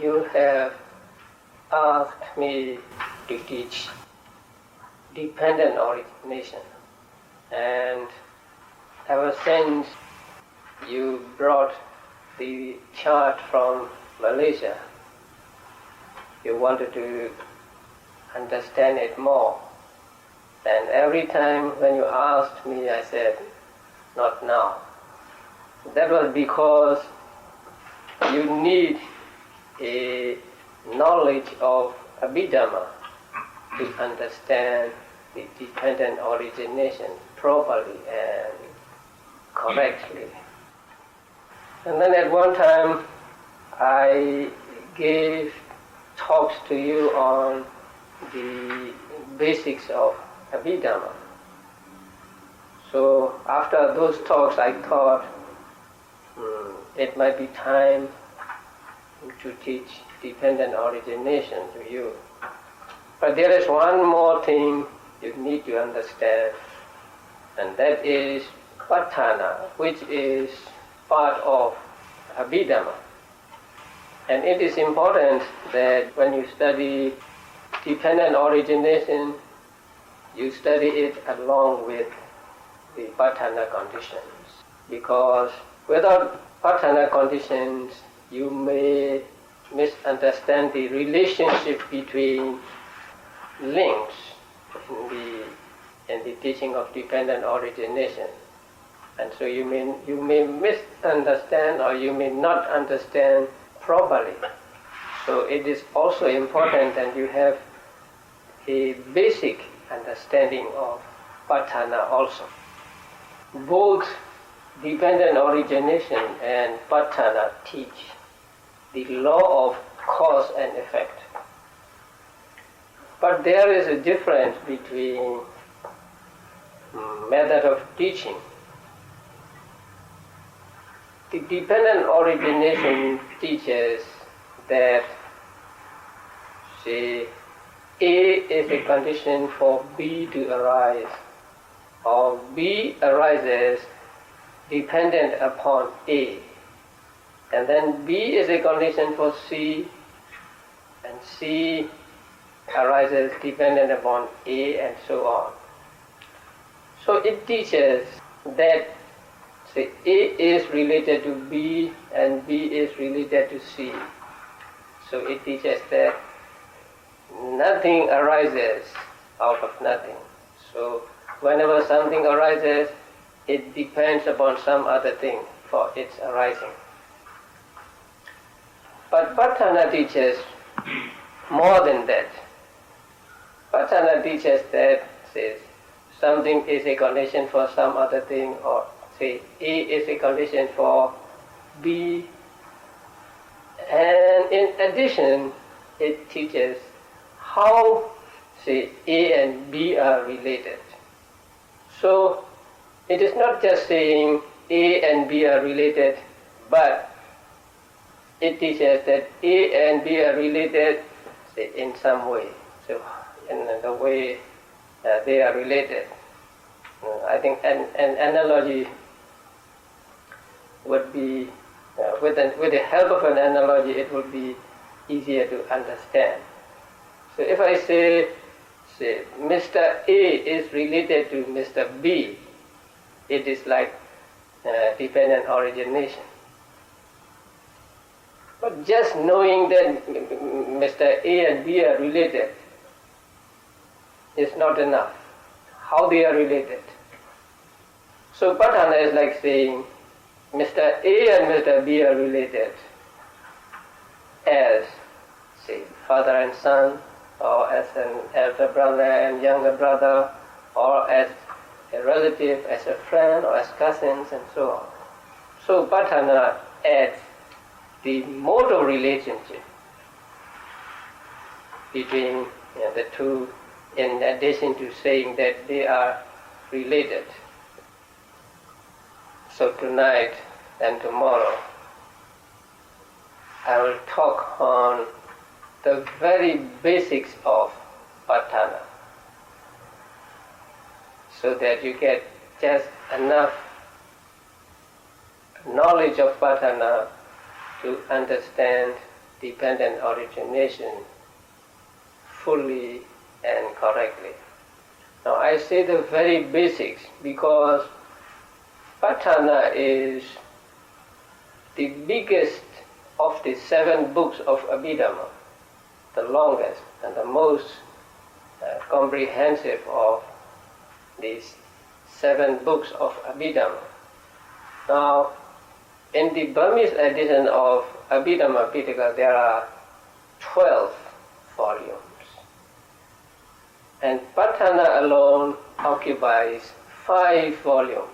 You have asked me to teach dependent origination, and ever since you brought the chart from Malaysia, you wanted to understand it more. And every time when you asked me, I said, not now. That was because you need a knowledge of Abhidhamma to understand the dependent origination properly and correctly. And then at one time I gave talks to you on the basics of Abhidhamma. So after those talks I thought it might be time to teach dependent origination to you. But there is one more thing you need to understand, and that is Patthana, which is part of Abhidhamma. And it is important that when you study dependent origination, you study it along with the Patthana conditions. Because without Patthana conditions, you may misunderstand the relationship between links in the teaching of dependent origination. And so you may misunderstand or you may not understand properly. So it is also important that you have a basic understanding of Patthana also. Both dependent origination and Patthana teach the law of cause and effect. But there is a difference between method of teaching. The dependent origination teaches that, say, A is a condition for B to arise, or B arises dependent upon A. And then B is a condition for C, and C arises dependent upon A, and so on. So it teaches that, say, A is related to B and B is related to C. So it teaches that nothing arises out of nothing. So whenever something arises, it depends upon some other thing for its arising. But Patthana teaches more than that. Patthana teaches that, says, something is a condition for some other thing, or say A is a condition for B, and in addition it teaches how, say, A and B are related. So it is not just saying A and B are related, but it teaches that A and B are related, say, in some way. So in the way they are related. I think an analogy would be, with the help of an analogy, it would be easier to understand. So if I say Mr. A is related to Mr. B, it is like dependent origination. But just knowing that Mr. A and B are related is not enough. How they are related. So Patthana is like saying Mr. A and Mr. B are related as, say, father and son, or as an elder brother and younger brother, or as a relative, as a friend, or as cousins, and so on. So Patthana adds the mode of relationship between the two, in addition to saying that they are related. So tonight and tomorrow I will talk on the very basics of Patthana, so that you get just enough knowledge of Patthana to understand dependent origination fully and correctly. Now I say the very basics because Patthana is the biggest of the 7 books of Abhidhamma, the longest and the most comprehensive of these 7 books of Abhidhamma. Now, in the Burmese edition of Abhidhamma Pitaka, there are 12 volumes. And Patthana alone occupies 5 volumes.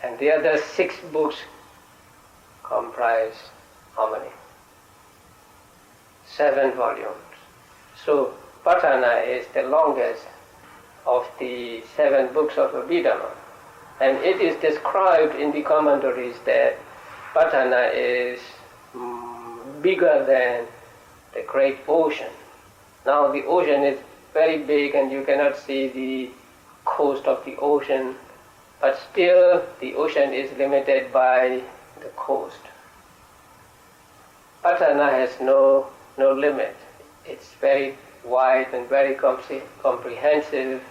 And the other 6 books comprise how many? 7 volumes. So Patthana is the longest of the 7 books of Abhidhamma. And it is described in the commentaries that Patthana is bigger than the great ocean. Now the ocean is very big and you cannot see the coast of the ocean, but still the ocean is limited by the coast. Patthana has no limit. It's very wide and very comprehensive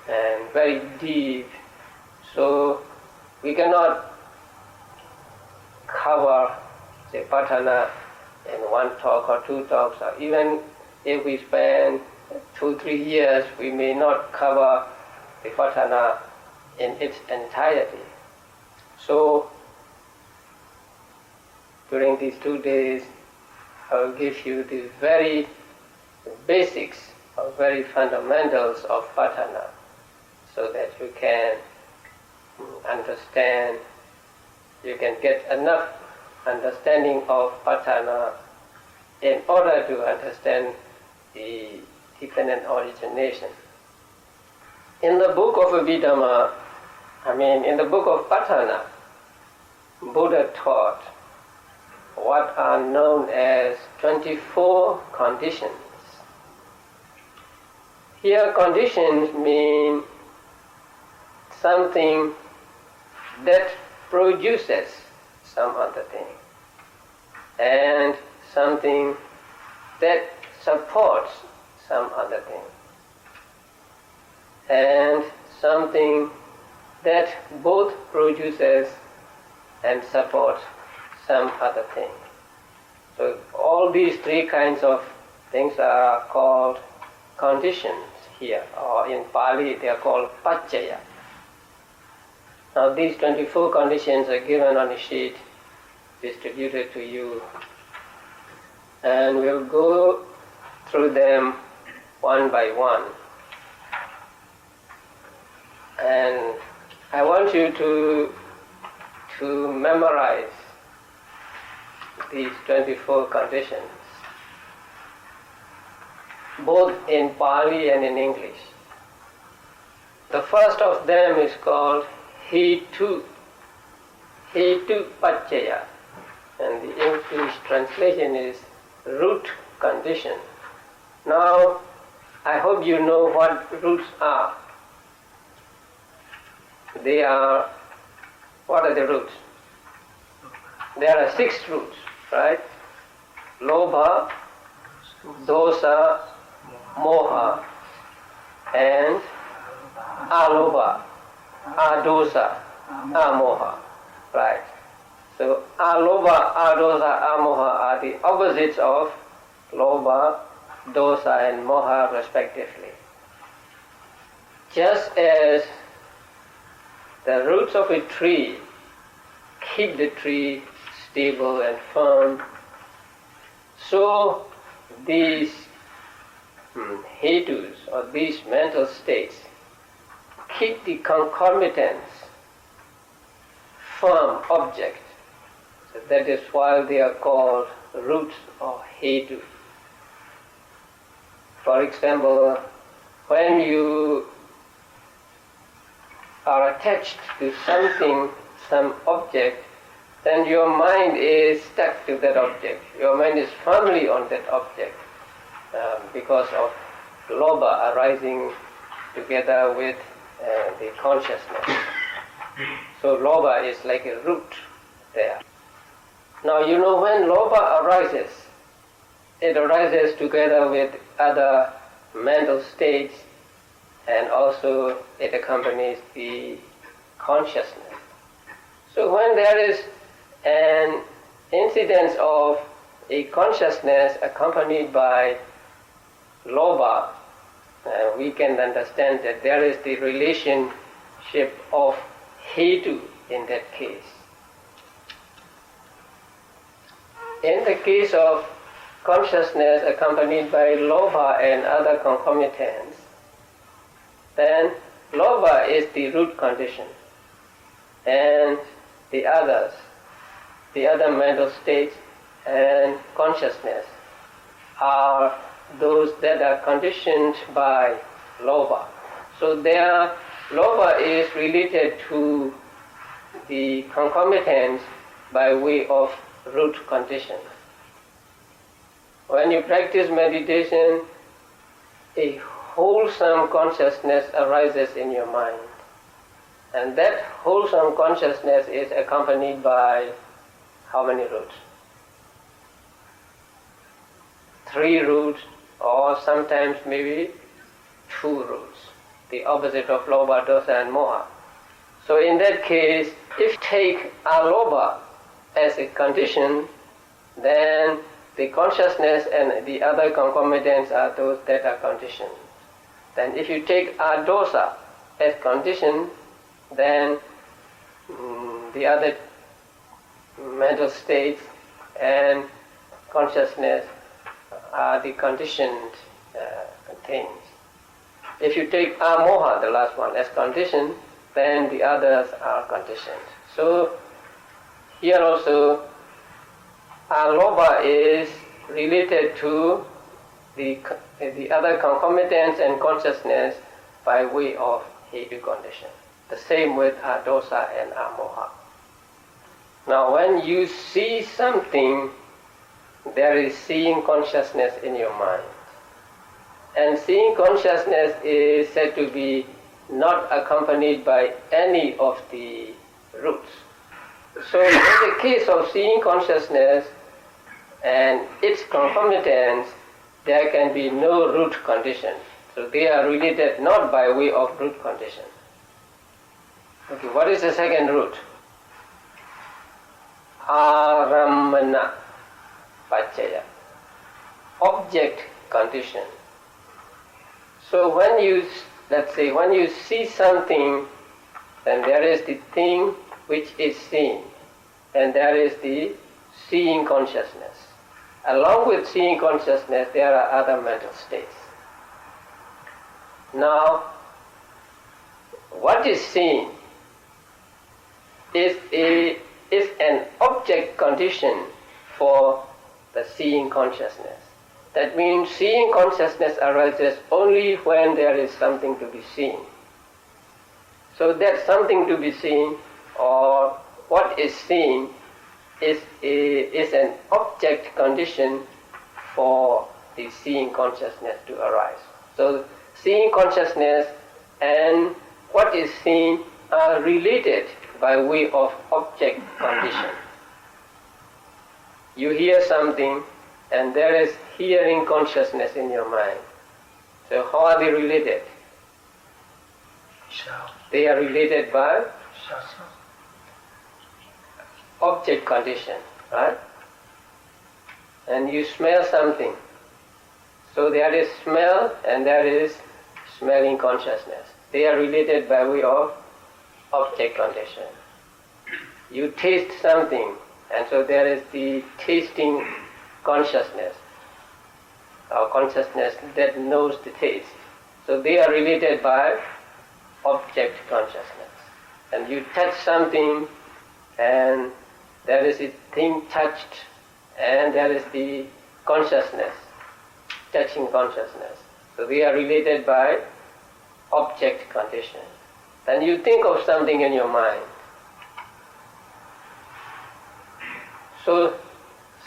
and very deep. So we cannot cover the Patthana in 1 talk or 2 talks, or even if we spend 2-3 years, we may not cover the Patthana in its entirety. So during these 2 days, I will give you the very basics or very fundamentals of Patthana so that you can understand, you can get enough understanding of Patthana in order to understand the dependent origination. In the book of Abhidhamma, in the book of Patthana, Buddha taught what are known as 24 conditions. Here conditions mean something that produces some other thing, and something that supports some other thing, and something that both produces and supports some other thing. So all these 3 kinds of things are called conditions here, or in Pali they are called paccaya. Now these 24 conditions are given on a sheet distributed to you, and we'll go through them one by one. And I want you to memorize these 24 conditions, both in Pali and in English. The first of them is called Hetu paccaya, and the English translation is root condition. Now, I hope you know what roots are. What are the roots? There are 6 roots, right? Lobha, dosa, moha, and alobha, adosa, amoha, right? So alobha, adosa, amoha are the opposites of lobha, dosa, and moha respectively. Just as the roots of a tree keep the tree stable and firm, so these hetus, or these mental states, keep the concomitants firm object. So that is why they are called roots or hetu. For example, when you are attached to something, some object, then your mind is stuck to that object. Your mind is firmly on that object because of lobha arising together with the consciousness. So lobha is like a root there. Now you know when lobha arises, it arises together with other mental states, and also it accompanies the consciousness. So when there is an incidence of a consciousness accompanied by lobha, we can understand that there is the relationship of hetu in that case. In the case of consciousness accompanied by lobha and other concomitants, then lobha is the root condition, and the others, the other mental states and consciousness, are those that are conditioned by lobha. So their lobha is related to the concomitants by way of root condition. When you practice meditation, a wholesome consciousness arises in your mind. And that wholesome consciousness is accompanied by how many roots? 3 roots, or sometimes maybe 2 roots, the opposite of lobha, dosa and moha. So in that case, if you take alobha as a condition, then the consciousness and the other concomitants are those that are conditioned. Then if you take adosa as condition, then the other mental states and consciousness are the conditioned things. If you take amoha, the last one, as condition, then the others are conditioned. So here also, alobha is related to the other concomitants and consciousness by way of hetu condition. The same with adosa and amoha. Now when you see something, there is seeing consciousness in your mind. And seeing consciousness is said to be not accompanied by any of the roots. So in the case of seeing consciousness and its concomitants, there can be no root condition. So they are related not by way of root condition. Okay, what is the second root? Aramana pacchaya, object condition. So when you, let's say, when you see something, then there is the thing which is seen, and there is the seeing consciousness. Along with seeing consciousness, there are other mental states. Now, what is seen is an object condition for the seeing consciousness. That means seeing consciousness arises only when there is something to be seen. So that something to be seen, or what is seen, is an object condition for the seeing consciousness to arise. So seeing consciousness and what is seen are related by way of object condition. You hear something and there is hearing consciousness in your mind. So how are they related? They are related by object condition, right? And you smell something. So there is smell and there is smelling consciousness. They are related by way of object condition. You taste something, and so there is the tasting consciousness, or consciousness that knows the taste. So they are related by object consciousness. And you touch something, and there is a thing touched, and there is the consciousness, touching consciousness. So they are related by object condition. Then you think of something in your mind. So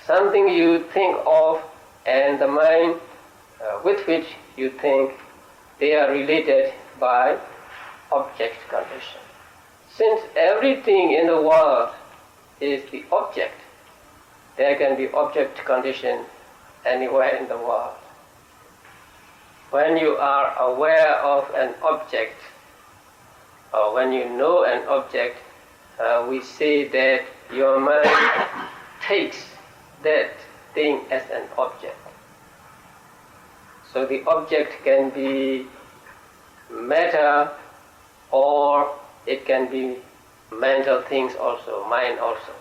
something you think of and the mind with which you think, they are related by object condition. Since everything in the world is the object, there can be object condition anywhere in the world. When you are aware of an object, or when you know an object, we say that your mind takes that thing as an object. So the object can be matter, or it can be mental things also, mind also.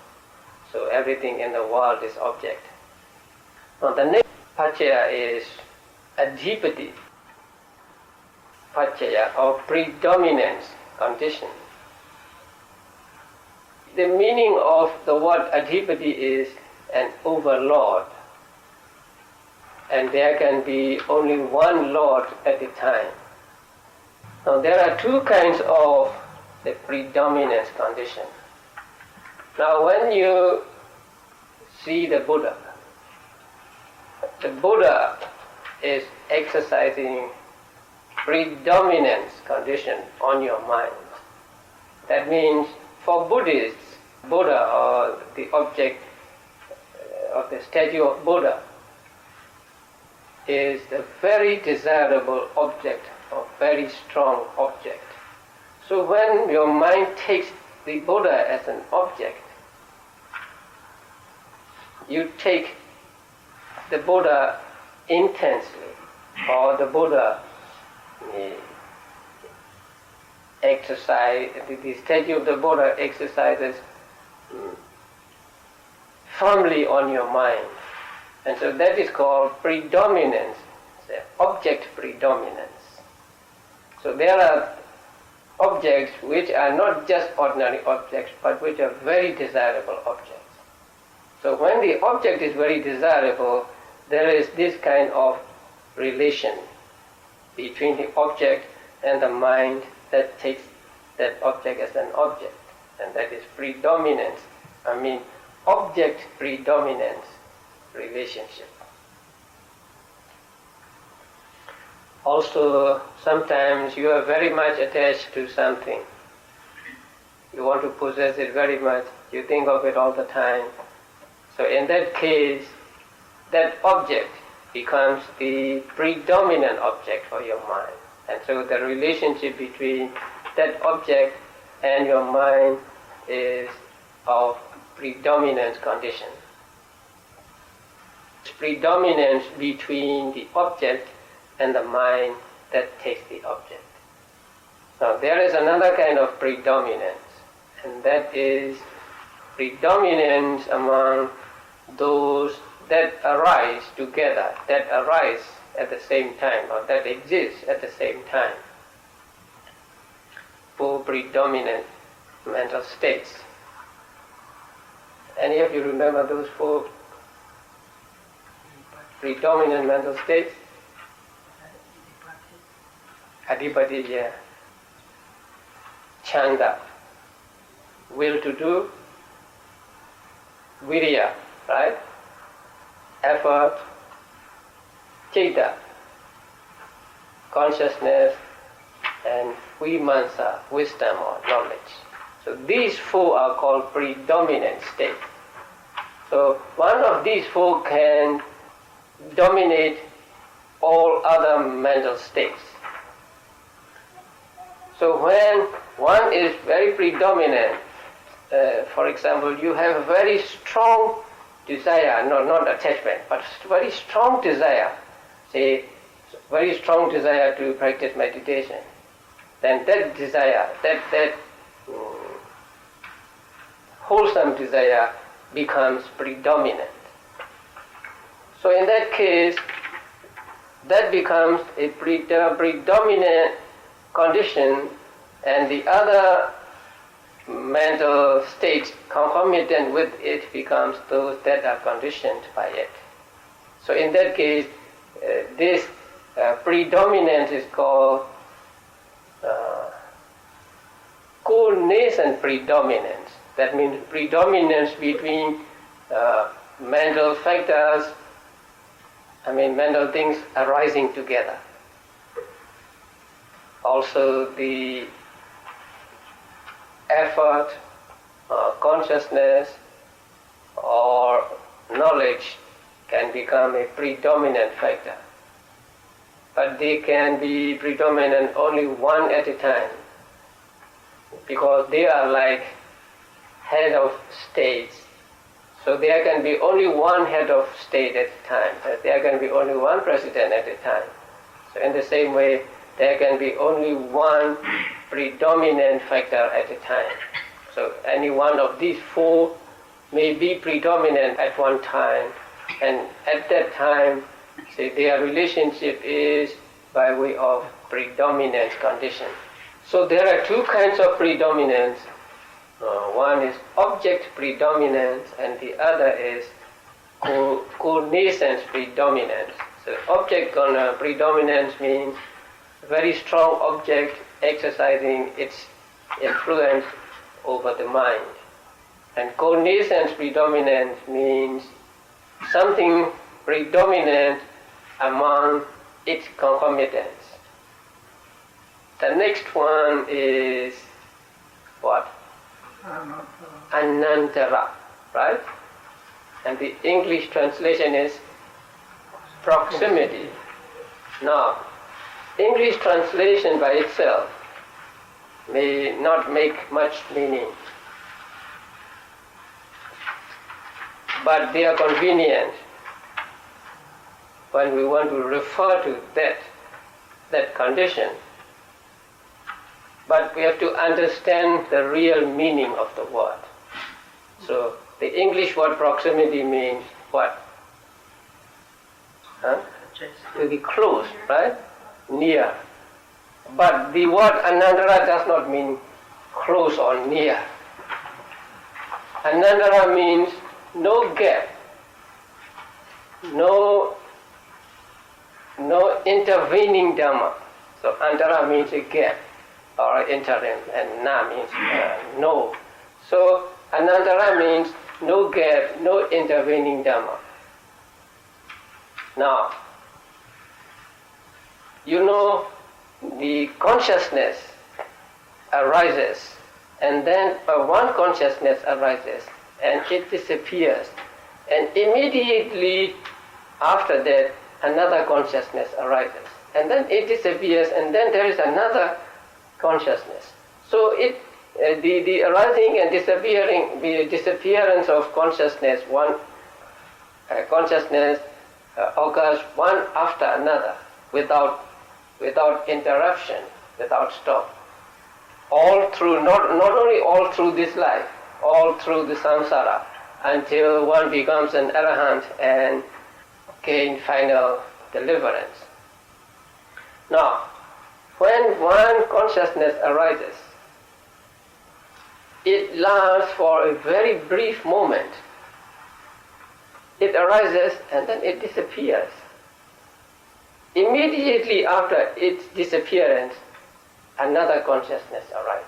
So everything in the world is object. Now the next paccaya is adhipati. Paccaya, or predominance condition. The meaning of the word adhipati is an overlord. And there can be only one lord at a time. Now there are two kinds of the predominance condition. Now when you see the Buddha is exercising predominance condition on your mind. That means for Buddhists, Buddha, or the object of the statue of Buddha, is a very desirable object, or very strong object. So when your mind takes the Buddha as an object, you take the Buddha intensely, or the Buddha the statue of the Buddha exercises firmly on your mind. And so that is called predominance, object predominance. So there are objects which are not just ordinary objects, but which are very desirable objects. So when the object is very desirable, there is this kind of relation between the object and the mind that takes that object as an object. And that is predominance. Object predominance relationship. Also, sometimes you are very much attached to something. You want to possess it very much. You think of it all the time. So in that case, that object becomes the predominant object for your mind. And so the relationship between that object and your mind is of predominance condition. It's predominance between the object and the mind that takes the object. Now there is another kind of predominance, and that is predominance among those that arise together, that arise at the same time, or that exist at the same time. Four predominant mental states. Any of you remember those four predominant mental states? Adhipati, yeah. Chanda, will to do. Virya, right? Effort. Citta, consciousness. And vimansa, wisdom or knowledge. So these four are called predominant states. So one of these four can dominate all other mental states. So when one is very predominant, for example, you have a very strong desire, not attachment, but very strong desire, say, very strong desire to practice meditation, then that desire, that wholesome desire becomes predominant. So in that case, that becomes a predominant condition, and the other mental states concomitant with it becomes those that are conditioned by it. So in that case, this predominance is called co-nascent predominance. That means predominance between mental factors, mental things arising together. Also the effort, consciousness, or knowledge can become a predominant factor. But they can be predominant only one at a time, because they are like head of states. So there can be only one head of state at a time. There can be only one president at a time. So in the same way, there can be only one predominant factor at a time. So any one of these four may be predominant at one time, and at that time, say, their relationship is by way of predominant condition. So there are two kinds of predominance. One is object predominance, and the other is cognizance predominance. So object predominance means very strong object exercising its influence over the mind. And cognizance predominance means something predominant among its concomitants. The next one is what? Anantara, right? And the English translation is proximity. Now, English translation by itself may not make much meaning, but they are convenient when we want to refer to that condition. But we have to understand the real meaning of the word. So the English word proximity means what? To be close, right? Near. But the word anandara does not mean close or near. Anandara means no gap, no intervening Dhamma. So antara means a gap or interim, and na means no. So anantara means no gap, no intervening Dhamma. Now, you know, the consciousness arises, and then one consciousness arises, and it disappears, and immediately after that another consciousness arises, and then it disappears, and then there is another consciousness. So the arising and disappearing, the disappearance of consciousness, one consciousness occurs one after another, without interruption, without stop. All through, not only all through this life, all through the samsara, until one becomes an arahant and gain final deliverance. Now, when one consciousness arises, it lasts for a very brief moment. It arises and then it disappears. Immediately after its disappearance, another consciousness arises.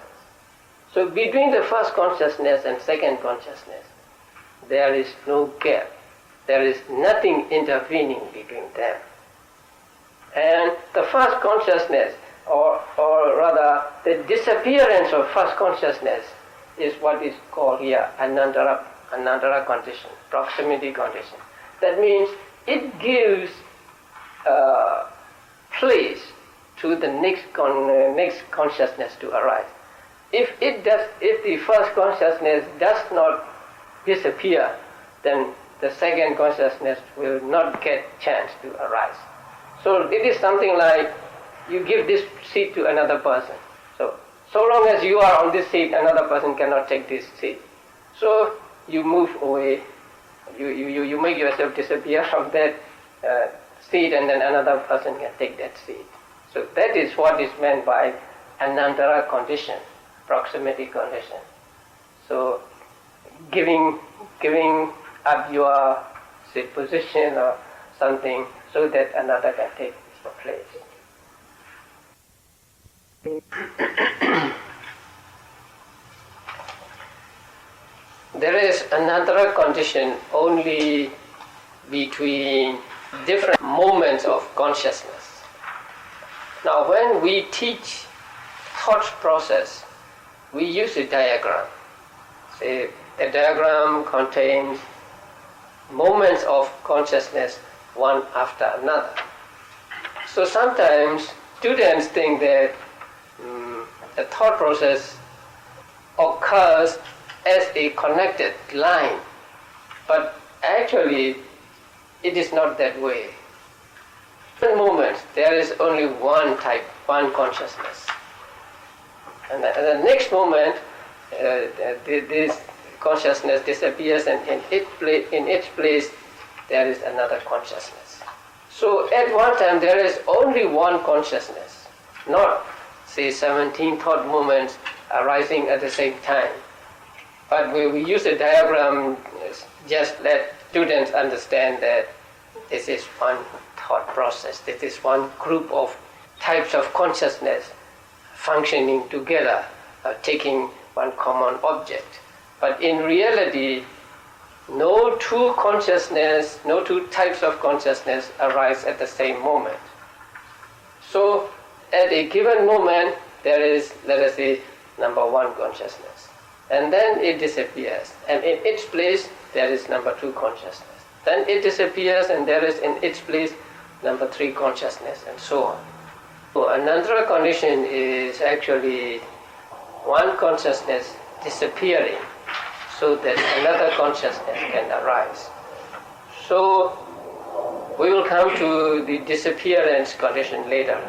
So between the first consciousness and second consciousness, there is no gap. There is nothing intervening between them. And the first consciousness, or rather the disappearance of first consciousness, is what is called here anandara condition, proximity condition. That means it gives place to the next consciousness to arise. If the first consciousness does not disappear, then the second consciousness will not get chance to arise. So it is something like you give this seat to another person. So long as you are on this seat, another person cannot take this seat. So you move away, you make yourself disappear from that seat, and then another person can take that seat. So that is what is meant by anandara condition, proximity condition. So giving up your position or something so that another can take your place. There is another condition only between different moments of consciousness. Now, when we teach thought process, we use a diagram. Say, the diagram contains moments of consciousness one after another. So sometimes students think that the thought process occurs as a connected line, but actually it is not that way. In moment there is only one type, one consciousness, and the next moment this consciousness disappears, and in its place there is another consciousness. So at one time there is only one consciousness, not say 17 thought moments arising at the same time. But we use a diagram, just let students understand that this is one thought process, this is one group of types of consciousness functioning together, taking one common object. But in reality, no two consciousness, no two types of consciousness arise at the same moment. So at a given moment, there is, let us say, number one consciousness. And then it disappears. And in its place, there is number two consciousness. Then it disappears, and there is in its place number three consciousness, and so on. So anandara condition is actually one consciousness disappearing so that another consciousness can arise. So we will come to the disappearance condition later.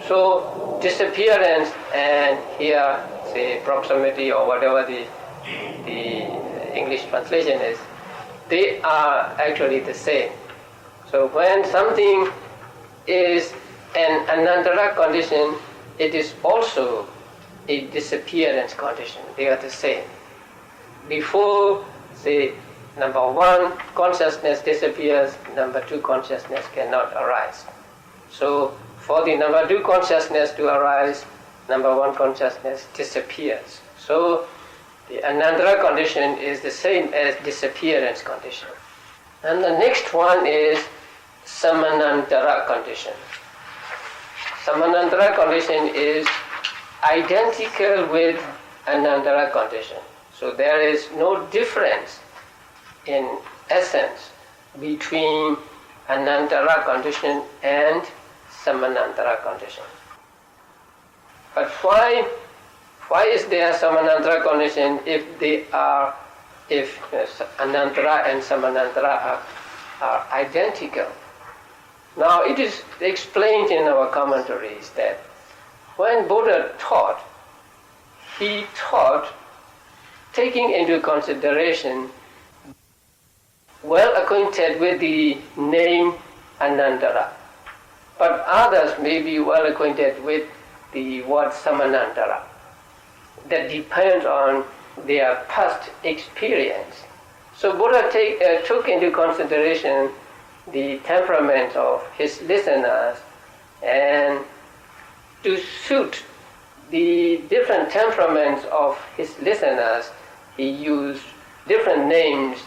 So disappearance and here, say, proximity or whatever the English translation is, they are actually the same. So when something is an anandara condition, it is also a disappearance condition. They are the same. Before, say, number one consciousness disappears, number two consciousness cannot arise. So for the number two consciousness to arise, number one consciousness disappears. So the anandara condition is the same as disappearance condition. And the next one is samanantara condition. Samanantara condition is identical with anandara condition. So there is no difference in essence between anandara condition and samanantara condition. But why is there samanantara condition if anantara and samanantara are identical? Now it is explained in our commentaries that when Buddha taught, he taught taking into consideration well acquainted with the name Anandara, but others may be well acquainted with the word Samanantara. That depends on their past experience. So Buddha took into consideration the temperament of his listeners, and to suit the different temperaments of his listeners, he used different names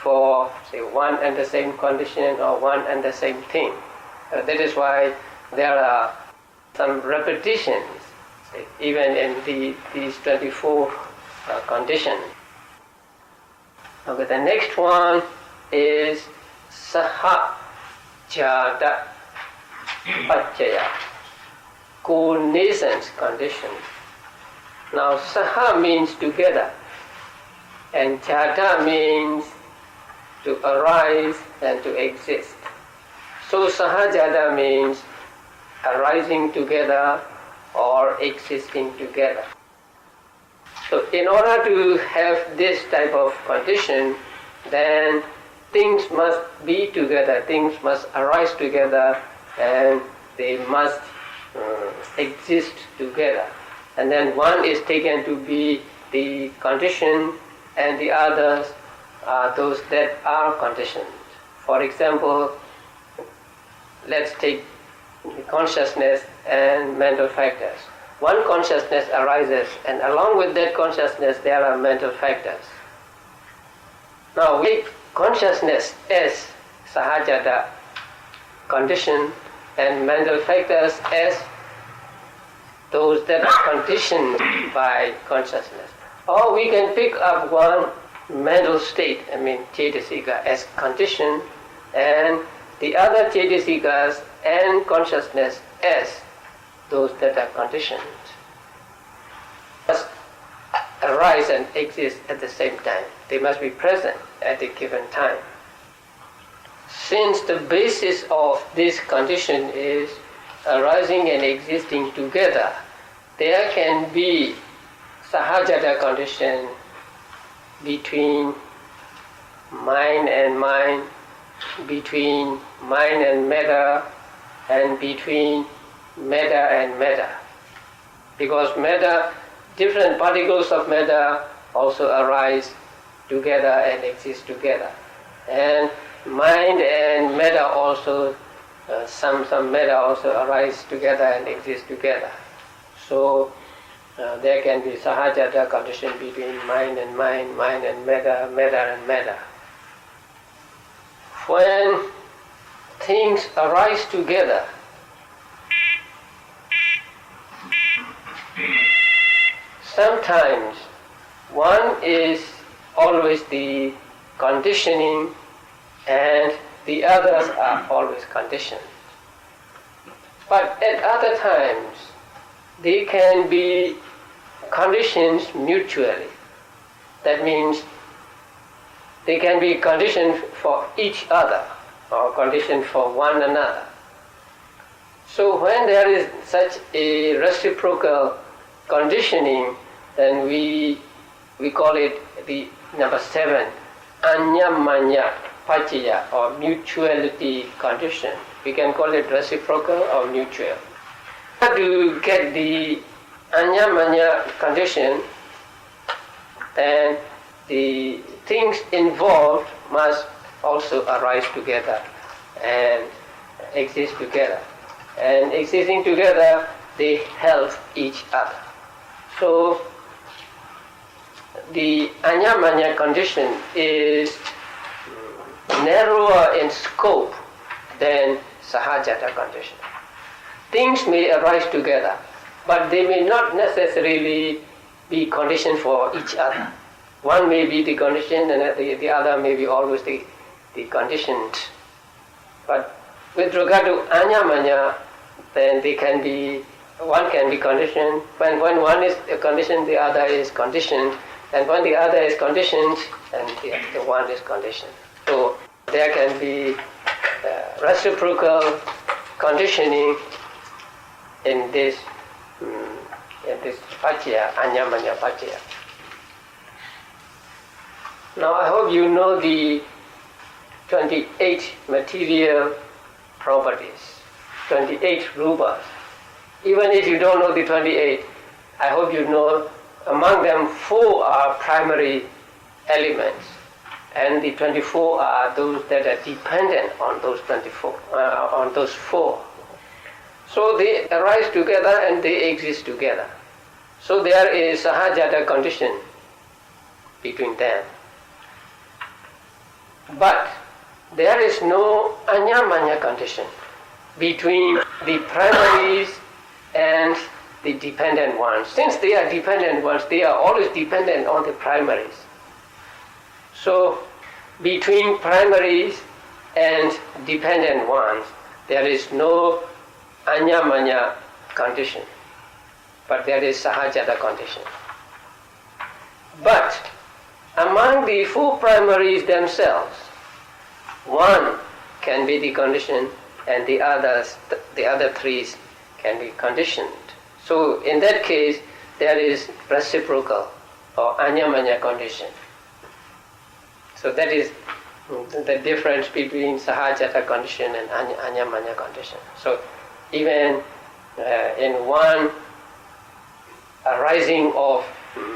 for, say, one and the same condition or one and the same thing. That is why there are some repetitions, say, even in these 24 conditions. Okay, the next one is Sahajada Pacchaya, co-nascence condition. Now Saha means together, and Jada means to arise and to exist. So Sahajada means arising together or existing together. So in order to have this type of condition, then things must be together, things must arise together, and they must exist together. And then one is taken to be the condition, and the others are those that are conditioned. For example, let's take consciousness and mental factors. One consciousness arises, and along with that consciousness there are mental factors. Now we consciousness as Sahajada condition, and mental factors as those that are conditioned by consciousness. Or we can pick up one mental state, cetasika, as conditioned, and the other cetasikas and consciousness as those that are conditioned. Must arise and exist at the same time. They must be present at a given time. Since the basis of this condition is arising and existing together, there can be sahajata condition between mind and mind, between mind and matter, and between matter and matter. Because matter, different particles of matter also arise together and exist together. And mind and matter also, some matter also arise together and exist together. So there can be sahajata condition between mind and mind, mind and matter, matter and matter. When things arise together, sometimes one is always the conditioning and the others are always conditioned. But at other times, they can be conditions mutually. That means they can be conditioned for each other or conditioned for one another. So when there is such a reciprocal conditioning, then we call it the number 7, anyamanya pachaya, or mutuality condition. We can call it reciprocal or mutual. To get the anyamanya condition, then the things involved must also arise together and exist together. And existing together, they help each other. So the anyamanya condition is narrower in scope than sahajata condition. Things may arise together, but they may not necessarily be conditioned for each other. One may be the conditioned and the other may be always the conditioned. But with regard to anyamanya, then one can be conditioned. When one is conditioned, the other is conditioned. And when the other is conditioned, then the one is conditioned. So there can be reciprocal conditioning in this pachaya, anyamanya pachaya. Now I hope you know the 28 material properties, 28 rupas. Even if you don't know the 28, I hope you know among them 4 are primary elements, and the 24 are those that are dependent on those 4. So they arise together and they exist together. So there is a sahajata condition between them. But there is no anyamanya condition between the primaries and the dependent ones. Since they are dependent ones, they are always dependent on the primaries. So between primaries and dependent ones, there is no anyamanya condition, but there is sahajata condition. But among the 4 primaries themselves, one can be the condition and the other 3 can be conditioned. So in that case, there is reciprocal or anyamanya condition. So that is the difference between sahajata condition and anyamanya condition. So even in one arising of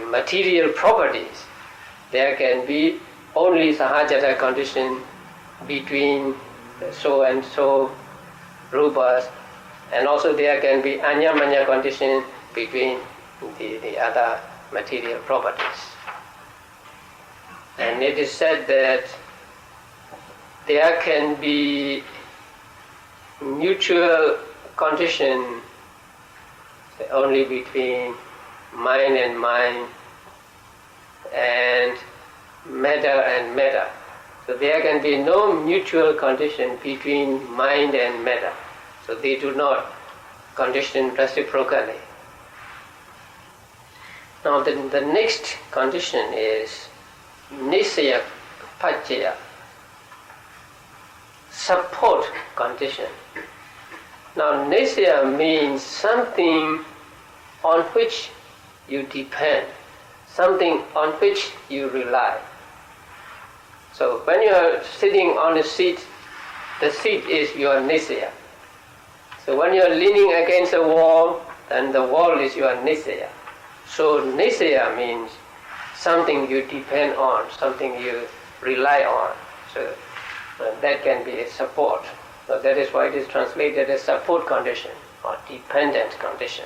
material properties, there can be only sahajata condition between so and so rupas, and also there can be anyamanya condition between the other material properties. And it is said that there can be mutual condition only between mind and mind, and matter and matter. So there can be no mutual condition between mind and matter. So they do not condition reciprocally. Now the next condition is nisaya pacchaya, support condition. Now nisaya means something on which you depend, something on which you rely. So when you are sitting on a seat, the seat is your nisaya. So when you are leaning against a wall, then the wall is your nisaya. So nisaya means something you depend on, something you rely on. So that can be a support. So that is why it is translated as support condition or dependent condition.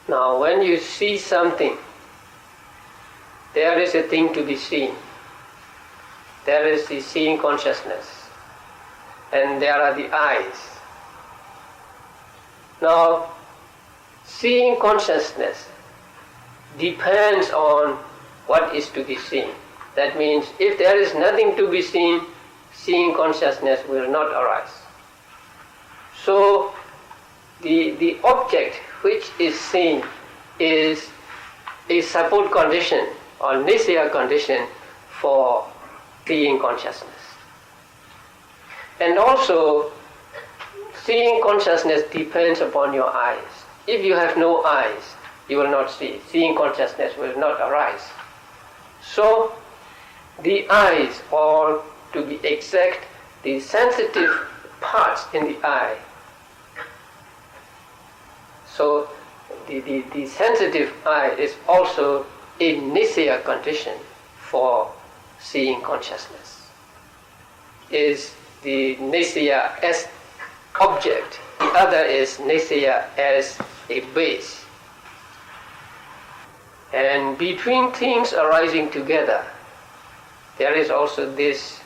Now when you see something, there is a thing to be seen. There is the seeing consciousness, and there are the eyes. Now, seeing consciousness depends on what is to be seen. That means if there is nothing to be seen, seeing consciousness will not arise. So, the object which is seen is a support condition or nisaya condition for seeing consciousness. And also, seeing consciousness depends upon your eyes. If you have no eyes, you will not see. Seeing consciousness will not arise. So, the eyes, or to be exact, the sensitive parts in the eye. So, the sensitive eye is also a nisaya condition for seeing consciousness. Is the nisaya as object, the other is nisaya as a base. And between things arising together, there is also this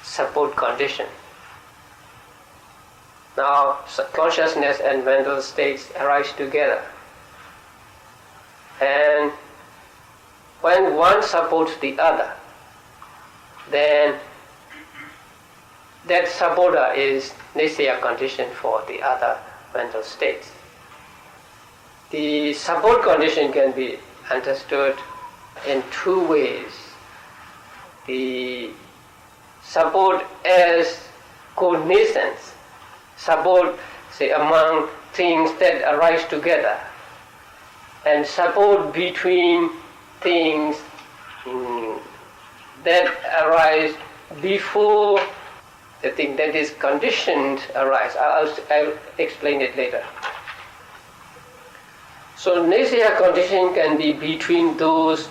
support condition. Now, consciousness and mental states arise together. And when one supports the other, then that supporter is nisaya condition for the other mental states. The support condition can be understood in two ways. The support as cognizance, support, say, among things that arise together, and support between things that arise before the thing that is conditioned arise. I'll explain it later. So nisaya condition can be between those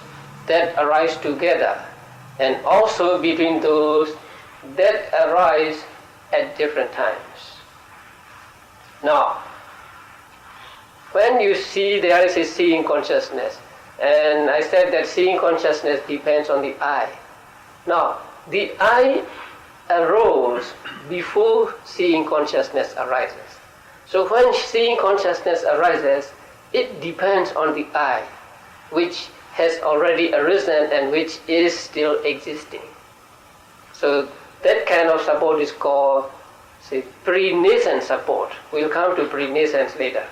that arise together and also between those that arise at different times. Now, when you see, there is a seeing consciousness, and I said that seeing consciousness depends on the eye. Now, the eye arose before seeing consciousness arises. So when seeing consciousness arises, it depends on the eye, which has already arisen and which is still existing. So that kind of support is called, say, pre-nascent support. We'll come to pre-nascence later.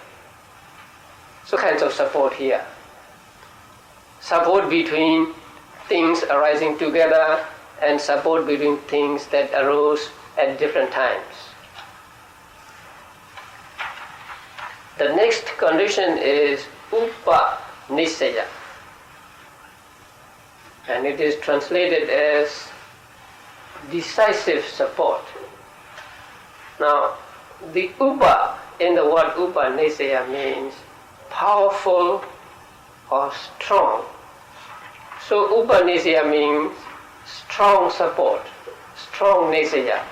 So kinds of support here. Support between things arising together and support between things that arose at different times. The next condition is upanisaya, and it is translated as decisive support. Now, the upa in the word upanisaya means powerful or strong. So upanisaya means strong support, strong nisaya.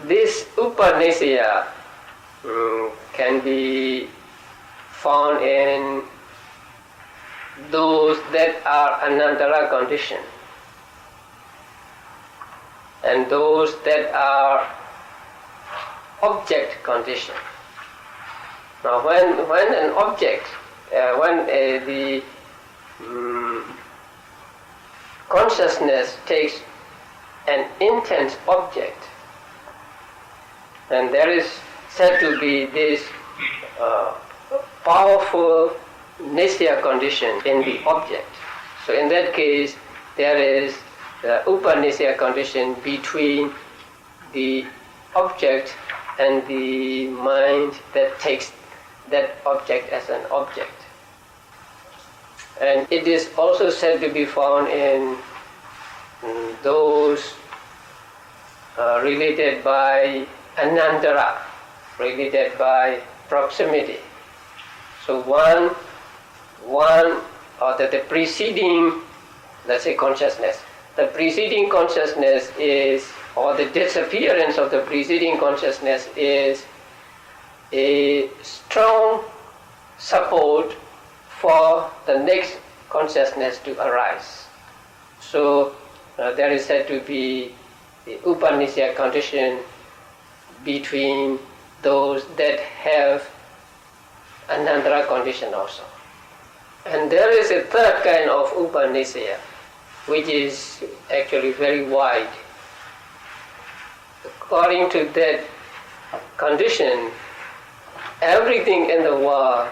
This upanisaya can be found in those that are anantara condition and those that are object condition. Now when an object, consciousness takes an intense object, and there is said to be this powerful nisya condition in the object. So in that case, there is the upanisya condition between the object and the mind that takes that object as an object. And it is also said to be found in those related by anantara, related by proximity. So one or the preceding, let's say, consciousness. The preceding consciousness is, or the disappearance of the preceding consciousness is a strong support for the next consciousness to arise. So there is said to be the upanisya condition between those that have anandara condition also. And there is a third kind of upanisya, which is actually very wide. According to that condition, everything in the world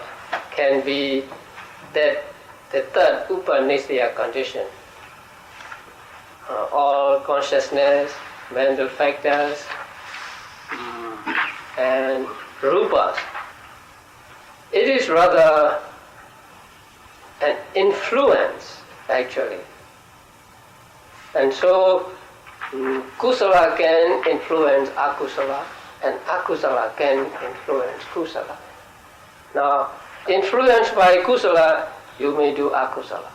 can be that the third upanisya condition. All consciousness, mental factors, and rupas. It is rather an influence, actually. And so, kusala can influence akusala, and akusala can influence kusala. Now, influenced by kusala, you may do akusala.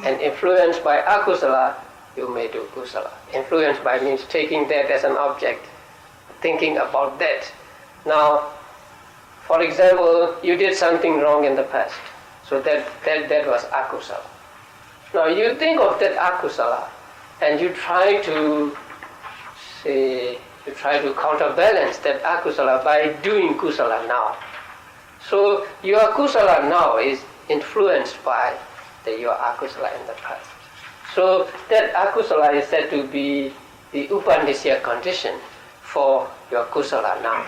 And influenced by akusala, you may do kusala. Influenced by means taking that as an object, thinking about that. Now, for example, you did something wrong in the past, so that was akusala. Now you think of that akusala, and you try to counterbalance that akusala by doing kusala now. So your kusala now is influenced by your akusala in the past. So that akusala is said to be the upanisya condition for your kusala now.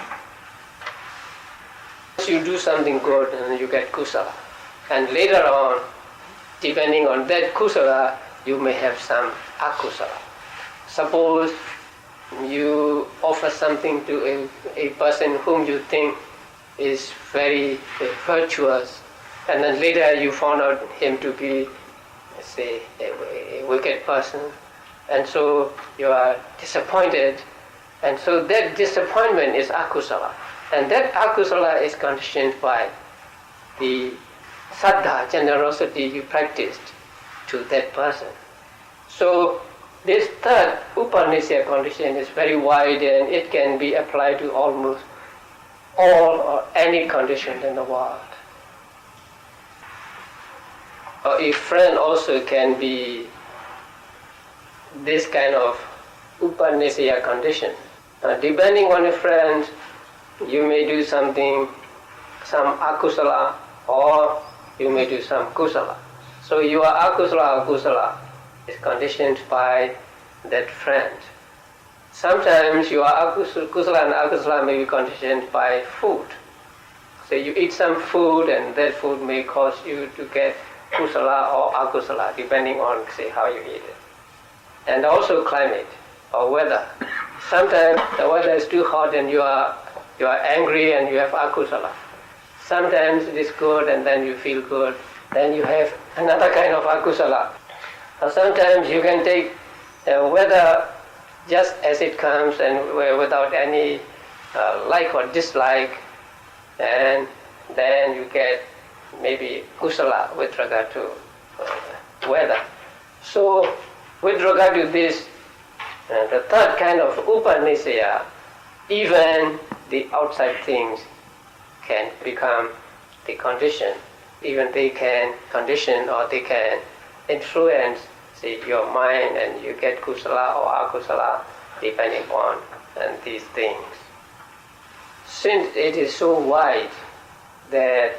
You do something good and you get kusala. And later on, depending on that kusala, you may have some akusala. Suppose you offer something to a person whom you think is very virtuous, and then later you found out him to be, let's say, a wicked person, and so you are disappointed, and so that disappointment is akusala. And that akusala is conditioned by the saddha, generosity you practiced to that person. So this third upanisya condition is very wide, and it can be applied to almost all or any condition in the world. Or a friend also can be this kind of upanisya condition. Depending on a friend, you may do some akusala, or you may do some kusala. So your akusala or kusala is conditioned by that friend. Sometimes your kusala and akusala may be conditioned by food. So you eat some food, and that food may cause you to get kusala or akusala, depending on, say, how you eat it. And also climate or weather. Sometimes the weather is too hot and you are angry and you have akusala. Sometimes it is good and then you feel good, then you have another kind of akusala. Or sometimes you can take weather just as it comes and without any like or dislike, and then you get maybe kusala with regard to weather. So with regard to this, the third kind of upanisya, even the outside things can become the condition. Even they can condition or they can influence, say, your mind, and you get kusala or akusala depending on these things. Since it is so wide that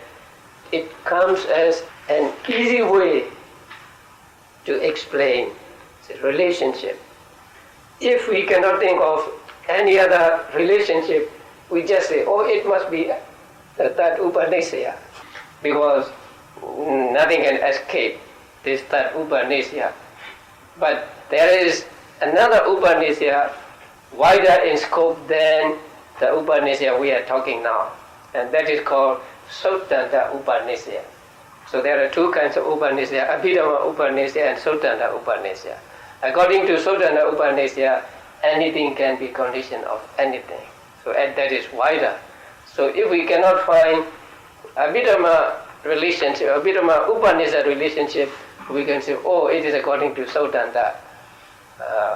it comes as an easy way to explain It's a relationship. If we cannot think of any other relationship, we just say, oh, it must be that Upanishya, because nothing can escape this that Upanishya. But there is another Upanishya wider in scope than the Upanishya we are talking now, and that is called Sotanta Upanishya. So there are two kinds of Upanishya, Abhidhamma Upanishya and Sotanta Upanishya. According to Sotanta Upanishya, anything can be condition of anything. So that is wider. So if we cannot find Abhidhamma relationship, Abhidhamma Upanishya relationship, we can say, oh, it is according to Sotanta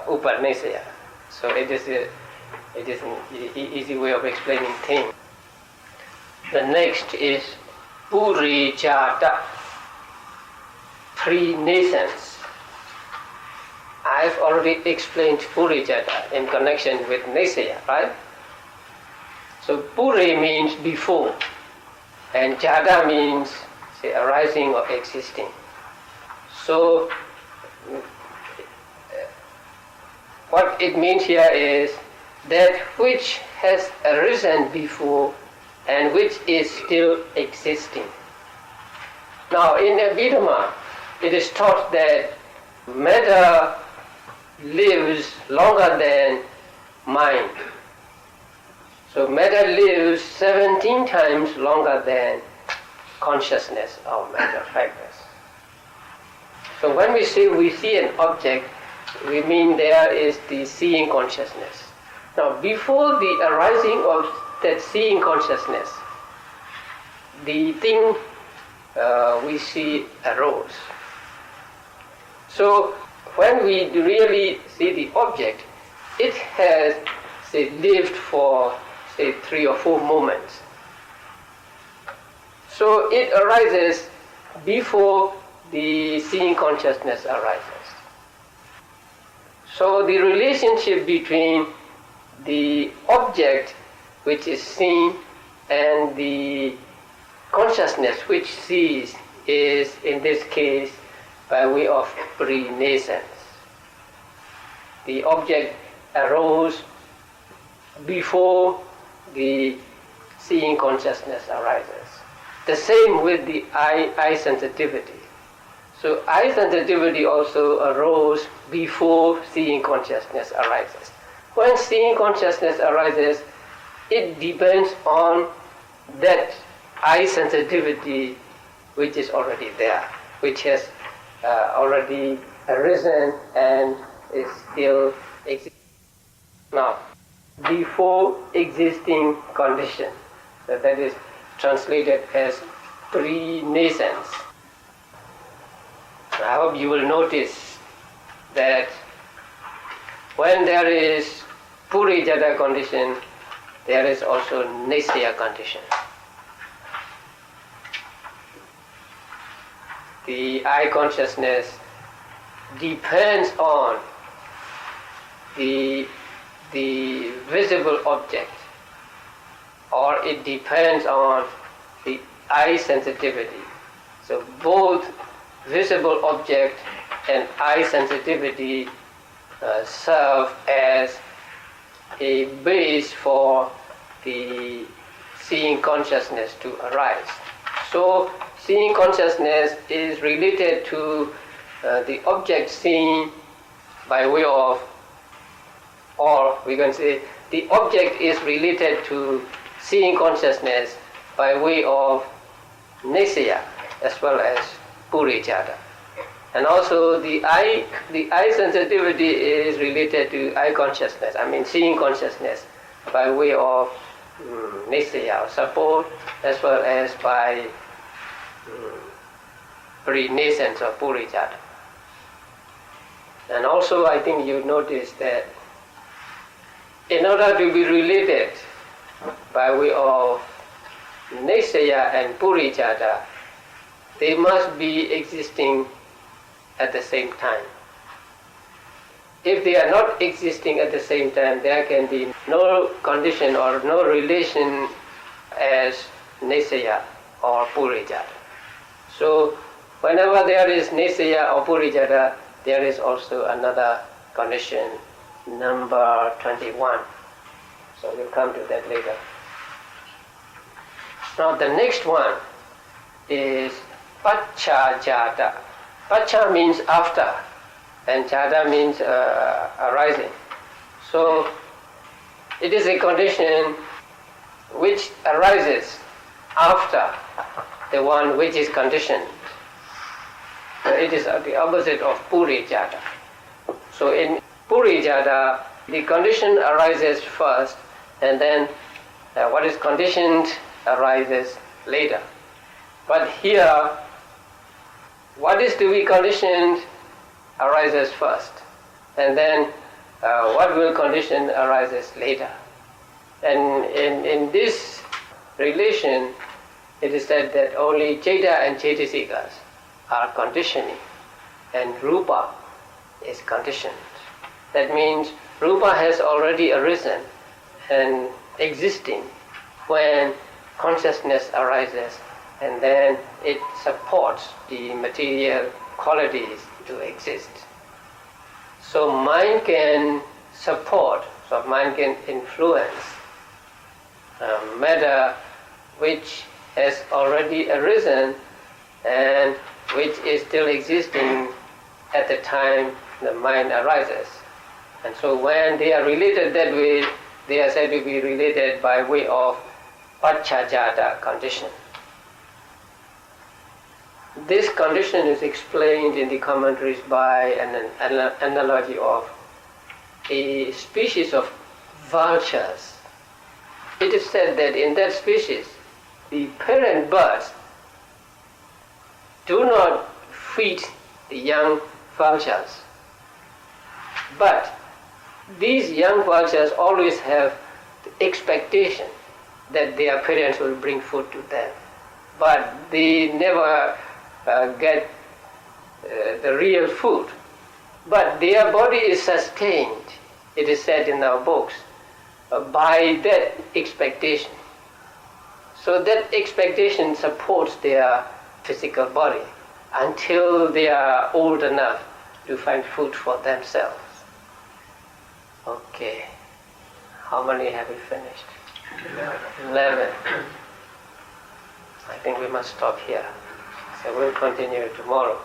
Upanishya. So it is an easy way of explaining things. The next is Purijata, pre-nascence. I've already explained Purijata in connection with Nisaya, right? So Puri means before, and Jata means, say, arising or existing. So what it means here is that which has arisen before and which is still existing. Now in Abhidhamma, it is taught that matter lives longer than mind. So matter lives 17 times longer than consciousness or matter factors. So when we say we see an object, we mean there is the seeing consciousness. Now before the arising of that seeing consciousness, the thing we see arose. So when we really see the object, it has, say, lived for, say, 3 or 4 moments. So it arises before the seeing consciousness arises. So the relationship between the object which is seen and the consciousness which sees is, in this case, by way of pre-nascence. The object arose before the seeing consciousness arises. The same with the eye sensitivity. So eye sensitivity also arose before seeing consciousness arises. When seeing consciousness arises, it depends on that eye sensitivity which is already there, which has already arisen and is still existing. Now, before existing condition, so that is translated as pre-nascence. I hope you will notice that when there is Purijata condition, there is also Nisaya condition. The eye consciousness depends on the visible object, or it depends on the eye sensitivity. So both visible object and eye sensitivity serve as a base for the seeing consciousness to arise. So seeing consciousness is related to the object seen by way of, or we can say the object is related to seeing consciousness by way of Nisaya as well as Purijata. And also the eye sensitivity is related to eye consciousness, seeing consciousness by way of Nisaya or support, as well as by pre-nascence or Purijata. And also I think you notice that in order to be related by way of Nisaya and Purijata, they must be existing at the same time. If they are not existing at the same time, there can be no condition or no relation as Nisaya or Purijata. So whenever there is Nisaya or Purijata, there is also another condition, number 21. So we'll come to that later. Now the next one is Pacha Jata. Pacha means after, and Jata means arising. So it is a condition which arises after the one which is conditioned. It is the opposite of Puri Jata. So in Puri Jata, the condition arises first, and then what is conditioned arises later. But here, what is to be conditioned arises first, and then what will condition arises later. And in this relation, it is said that only Ceta and Cetasikas are conditioning, and Rupa is conditioned. That means Rupa has already arisen and existing when consciousness arises, and then it supports the material qualities to exist. So mind can support, so mind can influence matter which has already arisen and which is still existing at the time the mind arises. And so when they are related that way, they are said to be related by way of Pachajata condition. This condition is explained in the commentaries by an analogy of a species of vultures. It is said that in that species, the parent birds do not feed the young vultures, but these young vultures always have the expectation that their parents will bring food to them, but they never get the real food. But their body is sustained, it is said in our books, by that expectation. So that expectation supports their physical body until they are old enough to find food for themselves. Okay. How many have we finished? 11. I think we must stop here. So we'll continue tomorrow.